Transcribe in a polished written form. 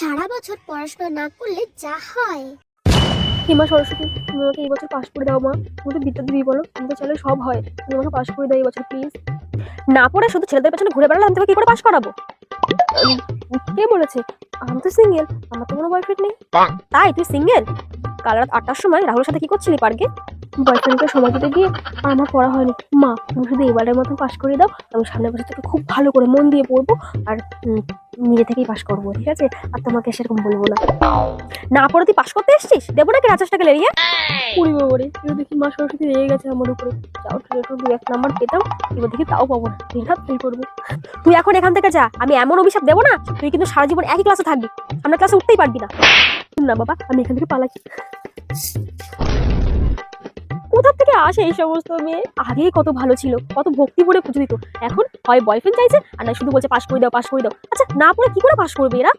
সারা বছর পড়াশোনা না করলে যা হয়। হিমা সরস্বতী, তুমি আমাকে এই বছর পাস করে দাও মা। তুমি তো বিদ্যা দিবি, বলো তুমি তো চাইলে সব হয়। তুমি আমাকে পাস করে দাও এই বছর প্লিজ। না পড়ে শুধু ছেলেদের পেছনে ঘুরে বেড়ালে আমি তোকে কি করে পাস করাবো? কে বলেছে? আমি তো সিঙ্গেল, আমার তো কোনো বয়ফ্রেন্ড নেই। তাই তুই সিঙ্গেল? কাল রাত 8টার সময় রাহুলের সাথে কি করছিলি পার্কে? বয়ফ্রেন্ডকে সময় দিতে গিয়ে আর আমার পড়া হয়নি মা। তুমি শুধু এবারের মতন পাস করে দাও, আমি সামনের বছর থেকে খুব ভালো করে মন দিয়ে পড়বো আর নিজে থেকেই পাস করবো, ঠিক আছে? আর তোমাকে সেরকম বলবো না। না পড়ে তুই পাস করতে এসছিস? দেবো নাকি 50 টাকা লেরিয়ে? কুড়ি বাবারে, এবার দেখি মা সরস্বতী রেগে গেছে আমার উপরে। যাও একটু 2-1 নাম্বার পেতাম, এবার দেখি তাও পাবো না। নির্ঘাত ফেল করবো। তুই এখন এখান থেকে যা, আমি এমন অভিশাপ দেবো না, তুই কিন্তু সারা জীবন একই ক্লাসে থাকবি, সামনের ক্লাসে উঠতেই পারবি না। না বাবা, আমি এখান থেকে পালাই। কোথা থেকে আসে এই সমস্ত মেয়ে? আগে কত ভালো ছিল, কত ভক্তি ভরে পুজো দিত। এখন হয় বয়ফ্রেন্ড চাইছে আর না শুধু বলছে পাস করে দাও পাস করে দাও। আচ্ছা না পড়ে কি করে পাস করবে এরা?